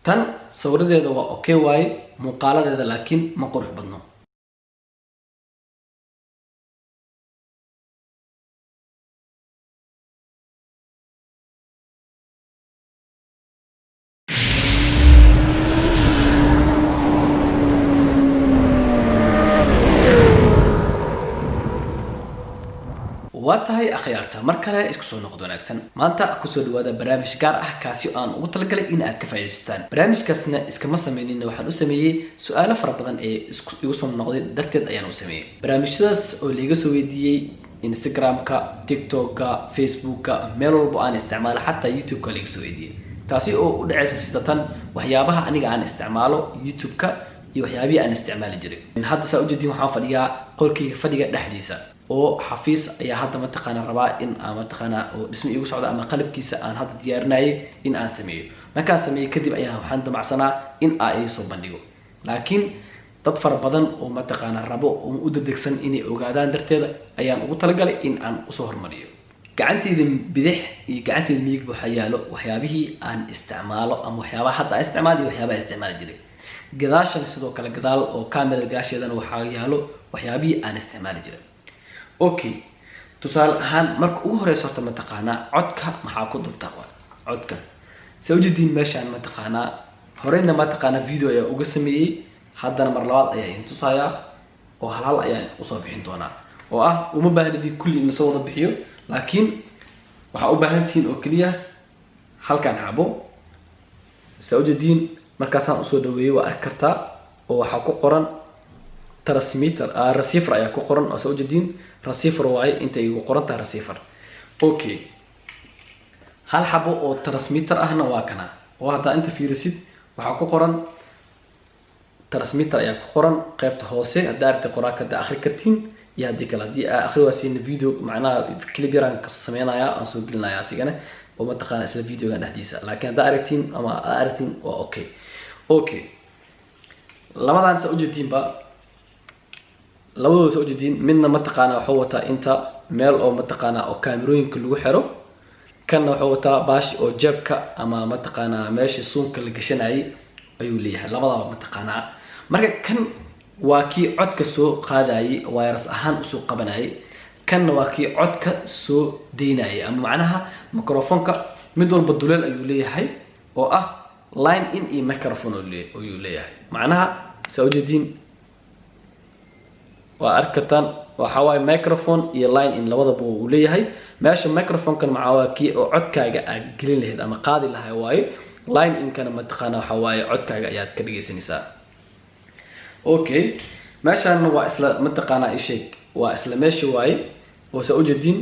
tan sawiradeeda waa okay waaye muuqaaladeeda laakiin ma qurux badno. واتهاي أخيارتها مركلة إسكسو نقدون أكسن مانتا أكسو دوادا برامج قار أحكاسي آن وطلقلي إن أتكفايستان برامج كاسنا إسكمسا منين وحان أسميه سؤال فربضان إيوسو نقدين درتين أيان أسميه برامج ساس أوليغو سويديي إنستغرام كا تيك توك كا فيسبوك كا ميلو بوان استعمال حتى يوتيوب كا ليغو سويديي تاسي أو دعيسا ستاتان وحيابها أنيغا عن استعماله يوتيوب كا يوحيابي عن استعمال جري من هذا سأوجدين وحان فديا قولكي فديا دحديسا oo xafiis ayaa hadda ma taqaana rabaa in aan ma taqaana oo dhismo igu socdo ama qalabkiisa aan hadda diyaarinayay in aan sameeyo markaan sameeyo kadib ayaa waxaan damacsanaa in ay soo bandhigo laakiin dad fara badan oo ma taqaana rabo oo u dadegsan inay ogaadaan darteeda ayaan ugu talagalay in aan u soo hormariyo gacanteeda bidix iyo gacanteeda midig waxa yaalo waxyaabihii aan isticmaalo ama waxyaabaha hadda isticmaal iyo waxyaabaha isticmaal jiray gadaashan sidoo kale gadaal oo kamerada gaasheedana waxa yaalo waxyaabihii aan isticmaal jiray okay tusaale ahaan marka ugu horeyso horta ma taqaana codka maxaa ku dubtaa codka soo jeedin meeshaan ma taqaana horeyna ma taqaana video ayaa uga sameeyay haddana mar labaad ayaa in tusaaya oo hal ayaan u soo bixin doonaa oo ah uma baahnidii kulli in soo wada bixiyo laakiin waxa u baahantiin oo kaliya halkan xabo soo jeedin markaasaan u soo dhaweeyay waa arki kartaa oo waxa ku qoran transmitter receiver ayaa ku qoran oo soo jeedin receiver waay inta ay qoran tahay receiver okay hal xabo oo transmitter ahna waa kana oo hadda inta fiirisid waxa ku qoran transmitter ayaa ku qoran qaybta hoose hadda aragtay qoraalka da akhri kartiin iyo hadii kala hadii akhri waasiin video macnaha clip yaraan ka sameynaya aan soo gelinaya asigana oo ma taqaan isla videoga dhaxdiisa laakiin hadda aragtiin ama aragtiin waa okay labadan soo jeedinba labadooda soo jeedin midna ma taqaana waxa wata inta meel oo ma taqaana oo kaamirooyinka lagu xiro kana waxa wata baash oo jabka ama ma taqaana meesha suunka la gashanayay ayuu leeyahay labadaba ma taqaana marka kan waa kii codka soo qaadayay virus ahaan u soo qabanayay kana waa kii codka soo deynayay ama macnaha microphone-ka mid walba duleel ayuu leeyahay oo ah line in iyo microphone ayuu leeyahay macnaha soo jeedin وأركتان وحواي ميكروفون iyo line in labadaba uu leeyahay meesha microphone kan macaawaki oo codkaaga aad gelin lahayd ama qaadi lahayd waaye line in kana ma taqaana xawaay codkaaga ayaad ka dhigaysanaysaa okay meeshan waa isla ma taqaana isheeg waa isla meesha waaye oo soo jeedin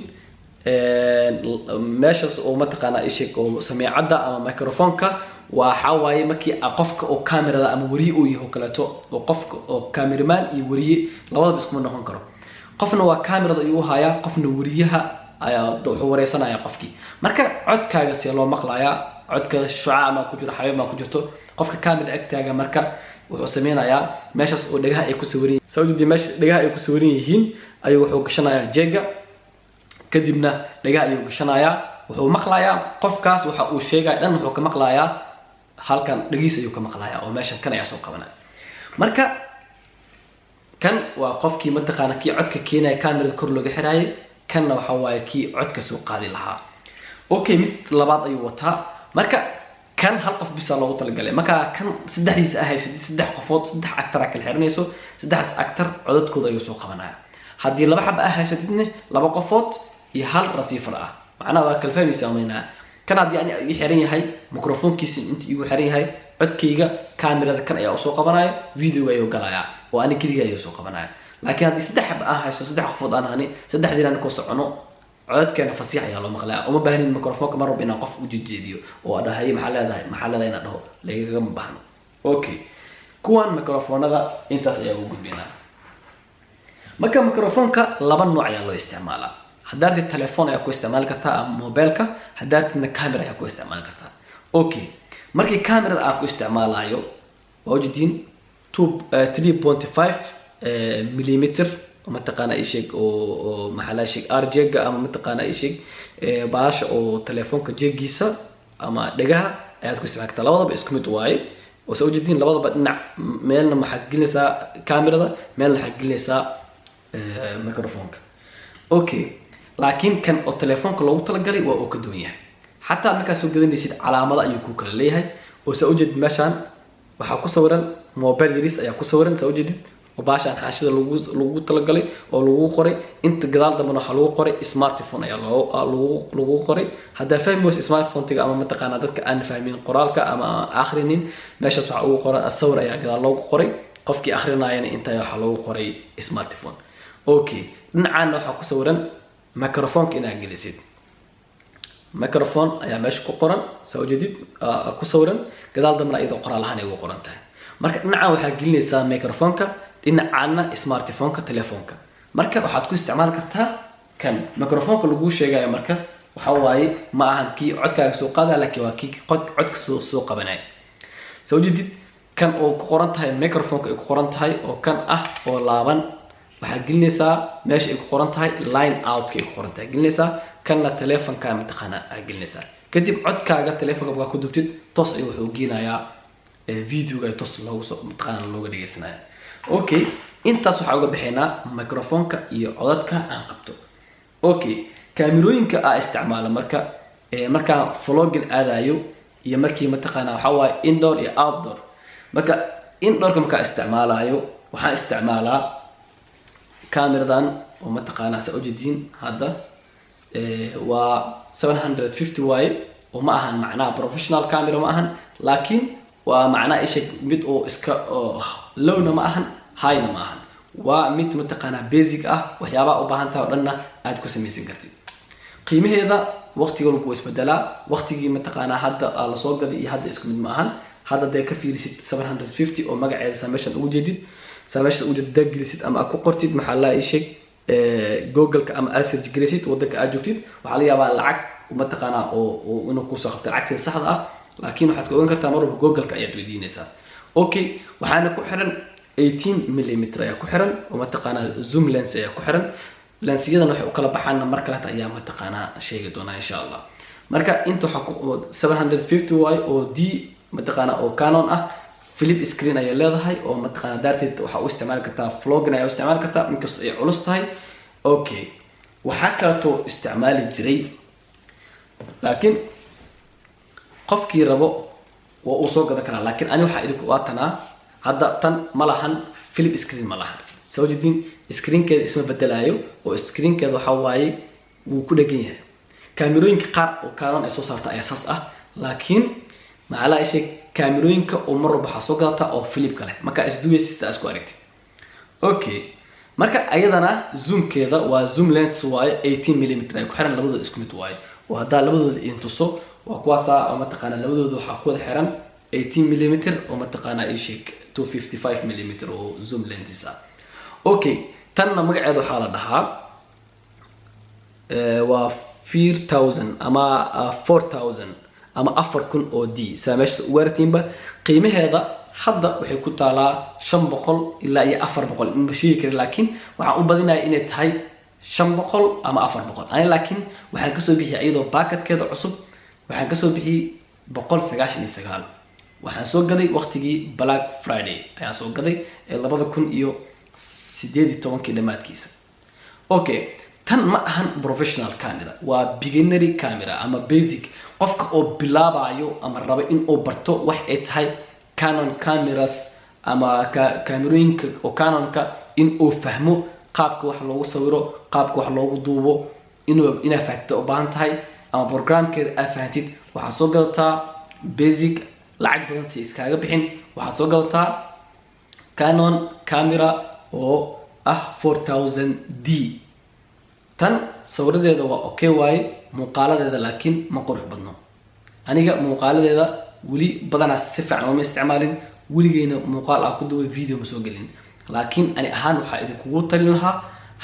meeshas oo ma taqaana isheeg oo sameecada ama microphone ka waxa waaye markii qofka oo kamerada ama wariye uu yahay kaleeto oo qofka oo cameraman iyo wariye labadaba isku noqon karo qofna waa kamerada ayuu hayaa qofna wariyaha ayaa wuxuu wareysanaya qofkii marka codkaaga si loo maqlaaya codka shucaa ama ku jiro xayma ku jirto qofka kamera agtaaga marka wuxuu sameynayaa meeshas oo dhagaha ay ku sawiran sawirada meesha dhagaha ay ku sawiran yihiin ayuu wuxuu gashanayaa jeega kadibna dhagaha ayuu gashanayaa wuxuu maqlayaa qofkaas waxa uu sheegay dhan wuxuu ka maqlayaa halkan dhagiis ayuu ka maqlayaa oo meesha kan ayaa soo qabanaya marka kan waa qofkii ma taqaana kii codka keenay kamerada kor looga xiraayay kanna waxa waaye kii codka soo qaadi lahaa okay mid labaad ayuu wataa marka kan hal qof bisa loogu talagalay marka kan saddexdiisa ahay saddex qofood saddex actor kala xiranayso saddexas actor codadkooda ayuu soo qabanaya haddii laba xab ahay saddeedna laba qofood iyo hal receiver ah macnaha waa kala fahmaysaa umaynaa kan haddii aan ii xiran yahay microphone-kiisa inta igu xiran yahay codkayga kamerada kan ayaa soo qabanaya video ayuu galaya oo ani kaliya ayuu soo qabanaya laakiin haddii saddex xab ahayso saddex qofood aan hani saddexdiina ku socono codadkeena fasiix ayaa loo maqlaa uma baahnin microphone-ka mar walba inaan qof u jeediyo oo dhahay maxaa leedahay inaan dhaho leeyaga ma baahno okay kuwan microphone-ada intaas ayaa ugu gudbinaa marka microphone-ka laba nooc ayaa loo isticmaalaa haddaad telefoon ayaa ku isticmaali kartaa ama mobilka haddaad camera ayaa ku isticmaali kartaa okay markii kamerada aad ku isticmaalayo waa ujeedin 3.5 millimeter ma taqaana isheeg oo maxaa sheeg RJ-ga ama ma taqaana isheeg baasha oo telefoonka jeegiisa ama dhagaha ayaad ku isticmaali kartaa labadaba isku mid waaye oo soo jeedin labadaba dhinac meelna maxaad gelinaysaa kaamirada meelna waxaad gelinaysaa microphone-ka okay laakiin kan oo telefoonka loogu talagalay waa uu ka duwan yahay xataa markaad soo gadanaysid calaamado ayuu ku kala leeyahay oo soo jeedin meeshaan waxaa ku sawiran mobile yaris ayaa ku sawiran soo jeedin oo baashaan xaashida lagu talagalay oo lagu qoray inta gadaal dambana waxaa lagu qoray smartphone ayaa lagu qoray haddaa fahmi wayso smartphone-tiga ama mataqaanaa dadka aan fahmin qoraalka ama akhrinin meeshaas waxaa ugu qoran sawir ayaa gadaal loogu qoray qofkii akhrinayana intaa waxaa loogu qoray smartphone okay dhinacaana waxaa ku sawiran microphone-ka inaad gelisid microphone ayaa meesha ku qoran soo jeedid ku sawiran gadaal dambana iyadoo qoraal ahaan ay ugu qoran tahay marka dhinacan waxaad gelinaysaa microphone-ka dhinacaana smartphone-ka telefoonka marka waxaad ku isticmaali kartaa kan microphone-ka lagu sheegayo marka waxa waaye ma ahan kii codkaaga soo qaadaya laakiin waa kii codka soo qabanaya soo jeedid kan oo ku qoran tahay microphone-ka ay ku qoran tahay oo kan ah oo laaban waxaad gelinaysaa meesha ay ku qoran tahay line out-ka ay ku qoran tahay gelinaysaa kanna telefoonka mataqaana aad gelinaysaa kadib codkaaga telefoonka markaa ku dubtid toos ayuu wuxuu geenayaa videoga toos loogu soo mataqaana looga dhageysanaya okay intaas waxaa uga bixinaa microphone-ka iyo codadka aan qabto okay kaamirooyinka aan isticmaalo markaan vlogging aadayo iyo markii mataqaana waxa waaye indoor iyo outdoor marka indoorka markaan isticmaalayo waxaan isticmaalaa kaamiradan oo mataqaana sa ujeedin hadda waa 750 waaye oo ma ahan macnaha professional camera ma ahan laakiin waa macnaha isha mid oo iska lowna ma ahan highna ma ahan waa mid mataqaana basic ah waxyaabaha u baahan tahay oo dhanna aad ku samaysan kartid qiimaheeda waqtiga lagu isbedelaa waqtigii mataqaana hadda la soo gaday iyo hadda isku mid ma ahan hadda day ka fiirisid 750 oo magaceeda sameeshan ugu jeedid sameeshan ugu jeedid gelisid ama ku qortid maxaa la isheeg google-ka ama aad search gelisid wadanka aad joogtid waxaa laga yaabaa lacag mataqaana oo inuu ku soo qabto lacagteeda saxda ah laakiin waxaad ka ogaan kartaa mar walba google-ka ayaad weydiinaysaa okay waxaana ku xiran 18mm ayaa ku xiran oo mataqaana zoom lens ayaa ku xiran lensiyadan waxay u kala baxaan mar kale ayaa mataqaana sheegi doonaa insha Allah marka inta waxa ku 750 way oo d mataqaana oo Canon ah flip screen ayaa leedahay oo mataqaana daarteed waxa u isticmaali kartaa vlogging ayaa u isticmaali kartaa inkastoo ay culus tahay okay waxa kale oo isticmaali jiray laakiin qofkii rabo waa uu soo gadan karaa laakiin ani waxa idinku waatanaa hadda tan ma lahan flip screen ma lahan soo jeedin screen-keeda isma bedelayo oo screen-keeda waxa waaye wuu ku dhagan yahay kaamirooyinka qaar oo Canon ay soo saarta ayaa saas ah laakiin macala ay sheeg kaamirooyinka oo mar walba waxa soo gadata oo flip kale marka isduwaysta isku aragtid okay marka ayadana zoom-keeda waa zoom lens waaye 18mm ay ku xiran labadooda isku mid waaye oo hadda labadooda intuso waa kuwaasa oo mataqaana labadooda waxa ku wada xiran 18mm oo mataqaana ay sheeg 255mm oo zoom lenses ah okay tanna magaceedu waxa la dhahaa waa 4000 ama 4000 ama 4000 oo d sameeyay wartiinba qiimaheeda hadda waxay ku taalaa 500 ilaa iyo 400 in bashii kale laakiin waxa u badinayaa inay tahay 500 ama 400 ani laakiin waxaan ka soo bixiyay iyadoo packetkeeda cusub waxaan ka soo bixiyay 199 waxaan soo gaday waqtigii Black Friday ayaan soo gaday 2018 dhamaadkiisa okay tan ma ahan professional camera waa beginner camera ama basic qofka oo bilaabayo ama raba in uu barto wax ay tahay Canon cameras ama kaamirooyinka oo Canon-ka in uu fahmo qaabka wax loogu sawiro qaabka wax loogu duubo ina fahamto u baahan tahay ama programkeeda aad fahantid waxaa soo gadataa basic lacag badan si iskaaga bixin waxaa soo gadataa Canon camera oo ah 4000D tan sawiradeeda waa okay waaye muuqaaladeeda laakiin ma qurux badno aniga muuqaaladeeda wali badana si fiican uma isticmaalin waligeena muuqaal aan ku duubay video ma soo gelin laakiin ani ahaan waxa idinku talin lahaa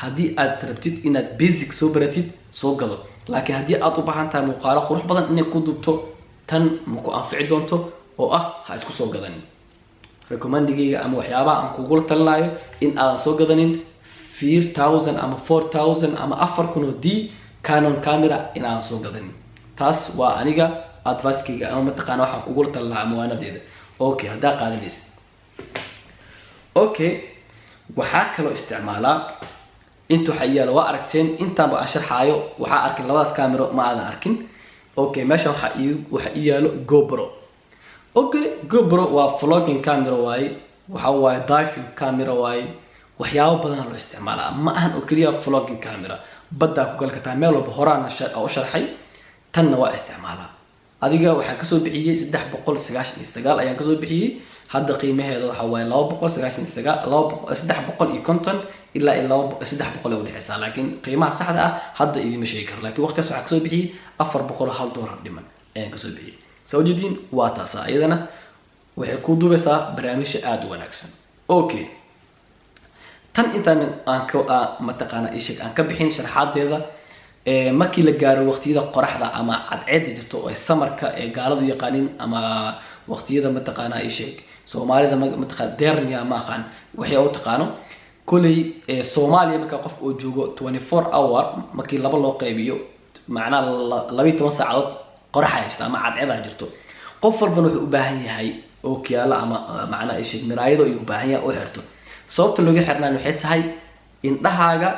hadii aad rabtid inaad basic soo baratid soo galo laakiin hadii aad u baahan tahay muuqaal qurux badan inay ku duubto tan ma ku anfici doonto oo ah ha isku soo gadanin recommendingayga ama waxyaabaha aan kugu talinayo in aan soo gadanin 4000 ama 4000 ama 4000 oo d Canon camera in aan soo gadanin taas waa aniga advice-kayga ama mataqaana waxaan kugu talaa amaanadeeda. Okay, hadaa qaadanaysid. Okay, waxaa kaloo isticmaalaa inta waxa yaalo waa aragteen intaan ba sharxaayo waxaa arkin labadaas camera ma aadan arkin. Okay, meesha waxa yaalo GoPro. Okay, GoPro waa vlogging camera waaye, waxa waaye diving camera waaye, waxyaabo badan loo isticmaalaa. Ma ahan oo kaliya vlogging camera, badda ku gal kartaa meel walba horaan u sharxay tanna waa isticmaalaa. adiga waxaan kasoo bixiyay 399 ayaan kasoo bixiyay. hadda qiimaheeda waxa waaye 299 ilaa 300 u dhexeysa, laakiin qiimaha saxda ah hadda idima sheegi karo. laakiin waqtigaas waxaan kasoo bixiyay $401 dhiman ayaan kasoo bixiyay. sawjeedin waa taas ayadana waxay ku duubeysaa barnaamijyo aad u wanaagsan. Okay, tan intaan aan ka mataqaana ishig aan ka bixin sharaxaadeeda markii la gaaro waqtiyada qoraxda ama cadceed jirto oo samarka ee gaaladu yaqaanin ama waqtiyada mataqaana ishig Soomaalida mataqaana deerniya ma aqaan waxay u taqaano kulay Soomaaliya marka qof oo joogo 24 hour markii laba loo qaybiyo macna 12 saacadood qorax ay jirto ama cadceed jirto qof walba wuxuu u baahan yahay oo kiyaala ama macna ishig miraayado ay u baahan yahay oo xirto. sababta looga xirnaan waxay tahay indhahaaga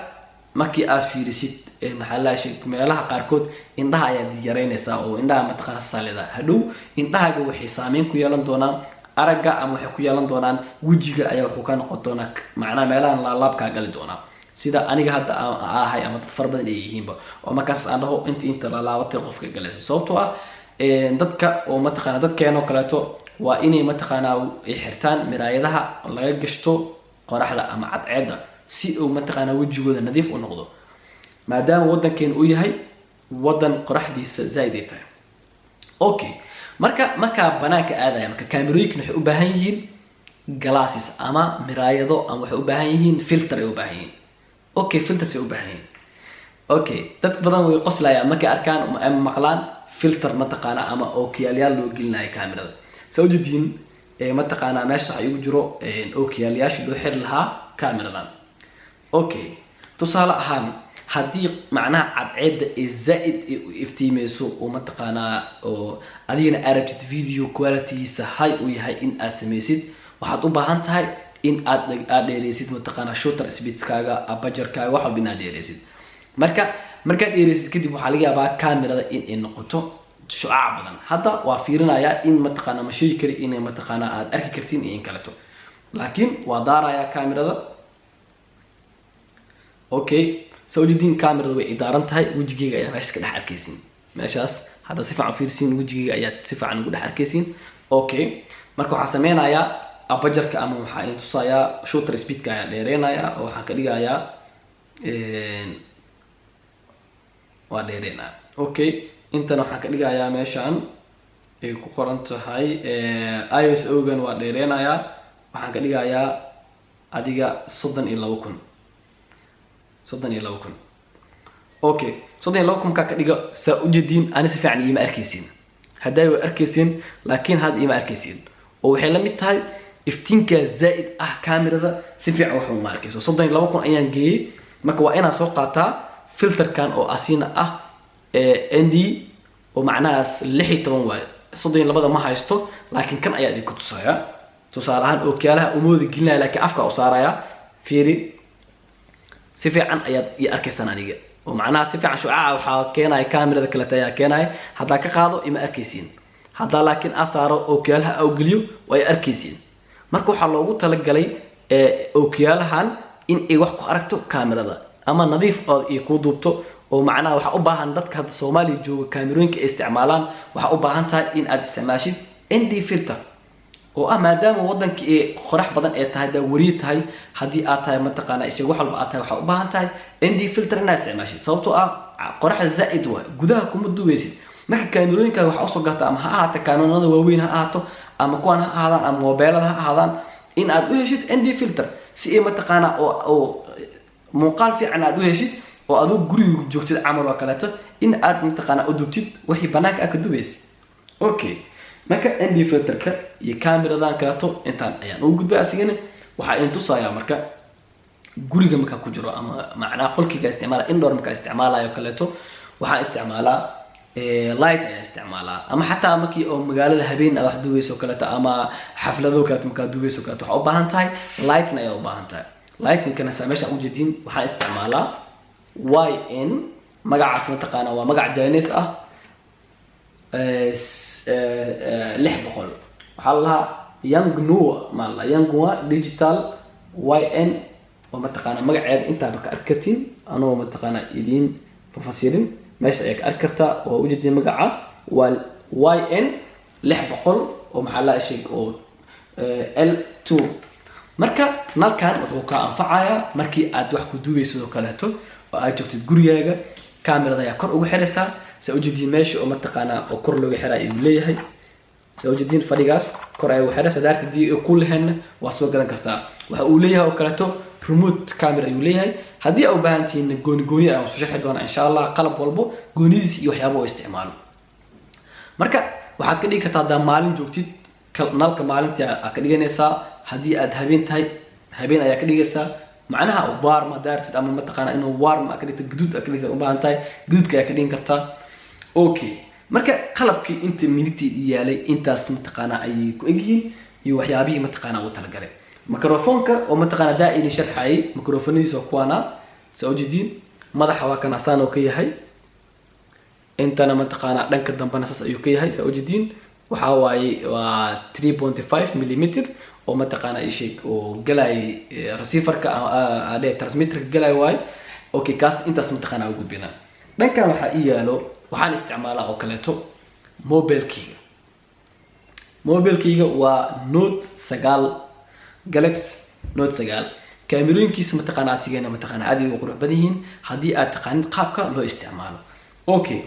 markii aad fiirisid maxaa sheeg meelaha qaarkood indhaha ayaa yareynaysa oo indhaha mataqaana salida hadhow indhahaaga waxay saameyn ku yeelan doonaan aragga ama waxay ku yeelan doonaan wajiga ayaa wuxuu ka noqon doonaa macna meelahan laabka gali doona sida aniga hadda ahay ama dad far badan ay yihiinba oo markaas aan dhaho inta la laabatay qofka galayso. sababtoo ah dadka oo mataqaana dadkeeno kaleeto waa inay mataqaana ay xirtaan miraayadaha laga gashto qoraxda ama cadceeda si uu mataqaana wajigooda nadiif u noqdo maadaama wadankeen uu yahay wadan qoraxdiisa zaid ay tahay. Okay, marka banaanka aadaya marka kaamirooyinka waxay u baahan yihiin glasses ama miraayado ama waxay u baahan yihiin filter ay u baahan yihiin. Okay, filters ay u baahan yihiin. Okay, dad badan way qoslayaan markay arkaan ama maqlaan filter mataqaana ama okiyaalyaal loo gelinayo kaamirada. sawjeedin mataqaana meesha ay ugu jiro okiyaalyaasha loo xir lahaa kaamiradan. Okay, tusaale ahaan haddii macnaha cadceeda ee zaid iftiimeyso oo mataqaana oo adigana aragtid video quality-giisa high u yahay in aad sameysid waxaad u baahan tahay in aad dheereysid mataqaana shutter speed-kaaga aperture-kaaga wax walba inaad dheereysid. markaad dheereysid kadib waxaa laga yaabaa kaamirada in ay noqoto shucaac badan. hadda waa fiirinayaa in mataqaana ma sheegi kari in mataqaana aad arki kartiin in kaleeto, laakiin waa daarayaa kaamirada. Okay, sawjeedin kaamirada way idaaran tahay wajigayga ayaa meesha ka dhex arkaysiin. meeshaas hadda si fiican fiirsiin wajigayga ayaa si fiican ugu dhex arkaysiin. Okay, marka waxaan sameynayaa aperture-ka ama waxaa in tusayaa shutter speed-ka ayaa dheereynayaa oo waxaan ka dhigayaa waa dheereynaa. Okay, intan waxaan ka dhigayaa meeshan ay ku qoran tahay ISO-gan waa dheereynayaa waxaan ka dhigayaa adiga 32,000. Okay, 32,000 ka dhiga saa u jeedin ani si fiican ima arkaysiin. haday way arkaysiin laakiin had ima arkaysiin oo waxay la mid tahay iftiinka zaid ah kaamirada si fiican wax uma arkayso. 32,000 ayaan geeyay. marka waa inaan soo qaataa filterkan oo asina ah ND oo macnahaas 16 waaye. 32 ma haysto laakiin kan ayaa idinku tusaya. tusaale ahaan oo kiyaalaha umooda gelinaya laakiin afka u saaraya fiiri si fiican ayaad arkaysan aniga oo macnaha si fiican shucaaca waxa keenay kaamirada kale ayaa keenay hadaa ka qaado ima arkaysiin hadaa laakiin asaaro oo kiyaalaha aw geliyo way arkaysiin. marka waxa loogu talagalay oo kiyaalahan in ay wax ku aragto kaamirada ama nadiif oo ay ku duubto oo macnaha waxa u baahan dadka hadda Soomaaliya jooga kaamirooyinka isticmaalaan waxa u baahan tahay in aad isticmaashid ND filter oo maadaama wadanka ee qorax badan ay tahay da wari tahay hadii aad tahay mataqaana isha wax walba aad tahay waxa u baahan tahay ND filter inaad isticmaashid. sababtoo ah qoraxda zaid waa gudaha kuma duweysid. marka kaamirooyinka waxa u soo gaata ama ha ahaato kaamirada waaweyn ha ahaato ama kuwan ha ahaadaan ama mobilada ha ahaadaan in aad u heshid ND filter si ay mataqaana oo muuqaal fiican aad u heshid oo aad guriga joogtid camal oo kaleeto in aad mataqaana u dubtid wixii banaanka ka dubaysid. Okay, marka ND filter-ka iyo kaamiradan kaleeto intaan ayaan ugu gudbay asigana waxa in tusayaa marka guriga marka ku jiro ama macna qolkiga isticmaala indoor marka isticmaalayo kaleeto waxaan isticmaalaa light ayaa isticmaalaa ama xataa markii oo magaalada habeen aad wax duubeyso kaleeto ama xaflado kaleeto markaa duubeyso kaleeto waxaa u baahan tahay lighting ayaa u baahan tahay lightingkana saa meesha u jeedin waxaan isticmaalaa YN magacaas mataqaana waa magac Chinese ah 600 waxaa la Yangnua mala Yangnua digital YN oo mataqaana magaceeda inta ka arkatin anoo mataqaana idin fasirin meesha ay ka arkartaa oo u jeedin magaca waa YN 600 oo maxaa la sheeg oo L2 marka nalkan wuxuu ka anfacayaa markii aad wax ku duubeyso kaleeto oo aad joogtid gurigaaga kaamirada ayaa kor ugu xiraysaa sa u jeedin meesha oo mataqaana oo kor looga xiray uu leeyahay sa u jeedin fadhigaas kor ay u xiraysaa daarkadii ku leehna waa soo galan kartaa waxa uu leeyahay oo kaleeto remote camera ayuu leeyahay haddii aad u baahan tihiin gooni aan soo shaqeyn doona insha Allah qalab walbo goonidiisa iyo waxyaabo oo isticmaalo marka waxaad ka dhigi kartaa daa maalin joogtid nalka maalintii aad ka dhiganaysaa haddii aad habeen tahay habeen ayaa ka dhigaysaa macnaha warm daartid ama mataqaana inuu warm ka dhigto guduud ka dhigto u baahan tahay guduudka ayaa ka dhigin kartaa okay marka qalabkii inta minigtii yaalay intaas mataqaana ay ku egyihiin iyo waxyaabihii mataqaana uu talagalay microphone-ka oo mataqaana daa'ili sharxay microphone-diisa oo kuwana soo jeedin madaxa waa kan asaan oo ka yahay intana mataqaana dhanka dambana saas ayuu ka yahay soo jeedin waxa waaye waa 3.5 mm oo mataqaana isheeg oo galay receiver-ka ama transmitter-ka galay waay okay kaas intaas mataqaana ugu gudbina dhankan waxa yaalo waxaan isticmaalaa oo kaleeto mobile-kayga waa Note 9 Galaxy Note 9 kaamirooyinkiisa mataqaana asigana mataqaana aad ay u qurux badan yihiin haddii aad taqaanid qaabka loo isticmaalo okay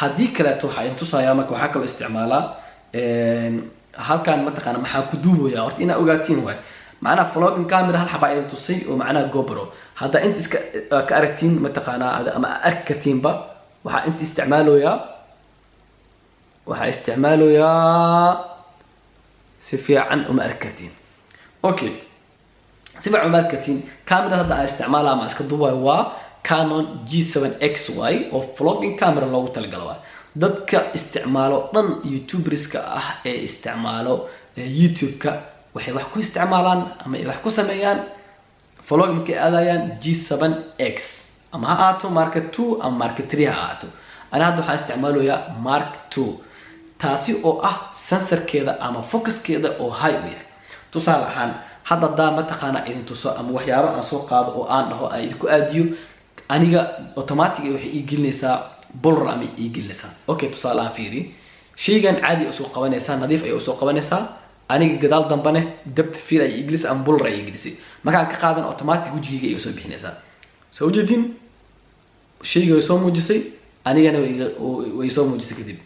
haddii kaleeto waxa intu tusayaa marka waxa kale isticmaalaa halkan mataqaana maxaa ku duubaya horta ina ogaatiin way macna vlogging camera hal xaba ay tusay oo macna GoPro hadda inta iska ka aragtiin mataqaana ama arkatinba waxa inta isticmaaloya si fiican uma arkatin okay si fiican uma arkatin camera hadda aan isticmaalaa ama iska duubay waa Canon G7XY oo vlogging camera loogu talagalay dadka isticmaalo dhan YouTubers-ka ah ee isticmaalo YouTube-ka waxay wax ku isticmaalaan ama wax ku sameeyaan vlog markay aadayaan G7X ama ha aato Mark 2 ama Mark 3 ha aato ana hadda waxaan isticmaalayaa Mark 2 taasi oo ah sensorkeeda ama focuskeeda oo high u yahay tusaale ahaan hadda daa mataqaana idin tuso ama waxyaabo aan soo qaado oo aan dhaho ay ku aadiyo aniga automatic waxay ii gelinaysaa bolor ama ii gelinaysaa okay tusaale aan fiiri shaygan caadi u soo qabanaysaa nadiif ay u soo qabanaysaa aniga gadaal dambane depth field ay English am bolor ay English markaan ka qaadan automatic wajigayga ay soo bixinaysaa soo jeedin shayga way soo muujisay anigana way soo muujisay kadib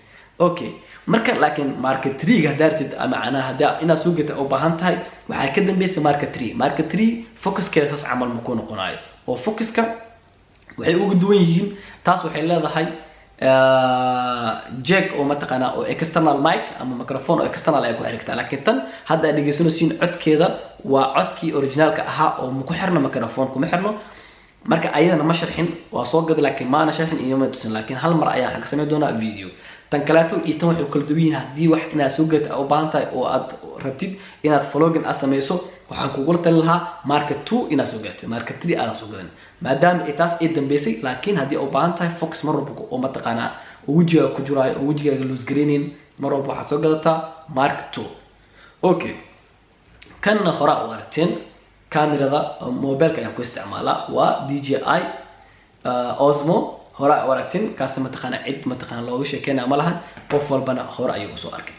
okay marka laakiin Mark 3 ga daartid ama ana hada ina soo gata oo baahan tahay waxa ka dambeysay Mark 3 focuskeeda saas amal ma ku noqonayo oo focuska waxay ugu duwan yihiin taas waxay leedahay jack oo mataqaana oo external mic ama microphone oo external ay ku xirigtaa laakiin tan hadda dhageysanaysiin codkeeda waa codkii originalka ahaa oo ma ku xirno microphone kuma xirno marka ayadana ma sharxin waa soo gad laakiin maana sharxin iyo ma tusin laakiin hal mar ayaa ka sameyn doona video tan kaleeto iyo tan waxay kala duwan yihiin haddii wax inaad soo gad u baahan tahay oo aad rabtid inaad vlogging aad sameyso waxaan kugu talin lahaa Mark 2 inaad soo gaartid Mark 3 aad soo gadan maadaama ay taas ay dambeysay laakiin haddii u baahan tahay focus mar walba oo mataqaana wajiga ku jiraay oo wajigaaga loos gareenin mar walba waxaad soo gadataa Mark 2 okay kana hore u aragteen kamerada mobilka ayaan ku isticmaalaa waa DJI Osmo hore u aragteen kaas mataqaana cid mataqaana looga sheekeynaa ma lahan qof walbana hore ayuu soo arkay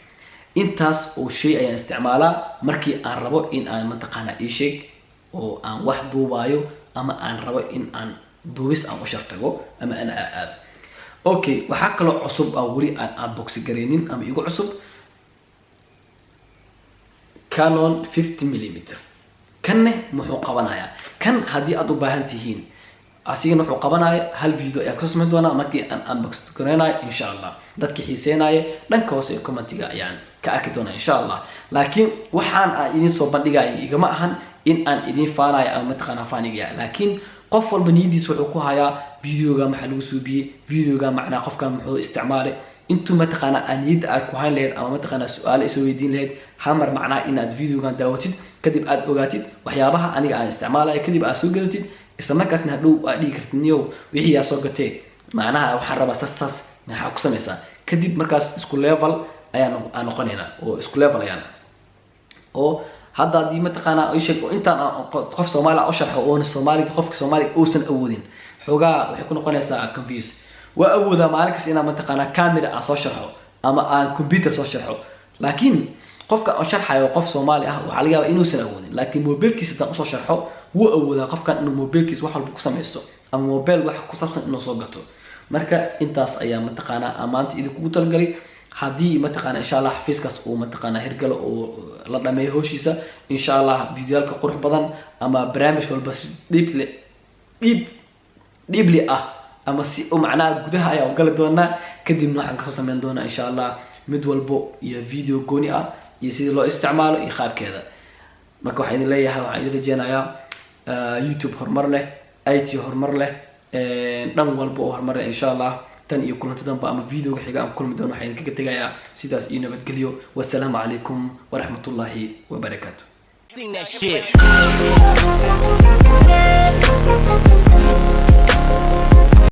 intaas oo shay ayaan isticmaalaa markii aan rabo in aan mataqaana ii sheeg oo aan wax duubayo ama aan rabo in aan duubis aan u shartago ama aan aad okay waxa kale cusub oo wali aan unbox gareenin ama igu cusub Canon 50mm kanne muxuu qabanayaa kan haddii aad u baahan tihiin asigana wuxuu qabanayaa hal video ayaa ku sameyn doona markii aan unbox gareenayo insha Allah dadka xiiseenaya dhanka hoose ee commentiga ayaan ka arki doona insha Allah laakiin waxaan idin soo bandhigay igama ahan in aan idin faanayo ama mataqaana faaniga laakiin qof walba niyadiisa wuxuu ku hayaa videoga maxaa lagu suubiyey videoga macnaa qofkan muxuu isticmaalay intuu mataqaana niyada aad ku hayn lahayd ama mataqaana su'aalo is weydiin lahayd hamar macnaa inaad videogan daawatid kadib aad ogaatid waxyaabaha aniga aan isticmaalayo kadib aad soo gadatid isla markaasna hadhow aad dhigi kartid niyow wixii aad soo gatee macnaha waxaan rabaa saas maxaa ku samaysaa kadib markaas isku level ayaan noqonaynaa oo isku level ayaan oo hadda haddii mataqaanaa isheg oo intaan qof Soomaali u sharxo oo Soomaaliga qofka Soomaaliga uusan awoodin xogaa waxay ku noqonaysaa confuse waa awoodaa maalinkaas inaan mataqaanaa camera aan soo sharxo ama aan computer soo sharxo laakiin qofka aan sharxayo qof Soomaali ah waxa laga yaabaa inuusan awoodin laakiin mobilkiisa tan u soo sharxo wuu awoodaa qofkan inuu mobilkiisa wax walba ku sameeyo ama mobile wax ku saabsan inuu soo gato marka intaas ayaa mataqaanaa amaanta idinku talgalay haddii mataqaanaa insha Allah xafiiskaas uu mataqaanaa hirgalo oo la dhameeyo howshiisa insha Allah videoyalka qurux badan ama barnaamij walba deeply ama si oo macnaa gudaha ayaa u gali doonaa kadibna waxaan ka sameyn doonaa insha Allah mid walbo iyo video gooni iyo sida loo isticmaalo iyo qaabkeeda marka waxaan idin leeyahay waxaan idin rajeynayaa YouTube horumar leh IT horumar leh dhan walba oo horumar leh insha Allah tan iyo kulantadanba ama videoga xiga aan kulmi doono waxaan idinkaga tegayaa sidaas iyo nabadgelyo wassalaamu calaykum waraxmatullaahi wabarakaatuh. Sing that shit.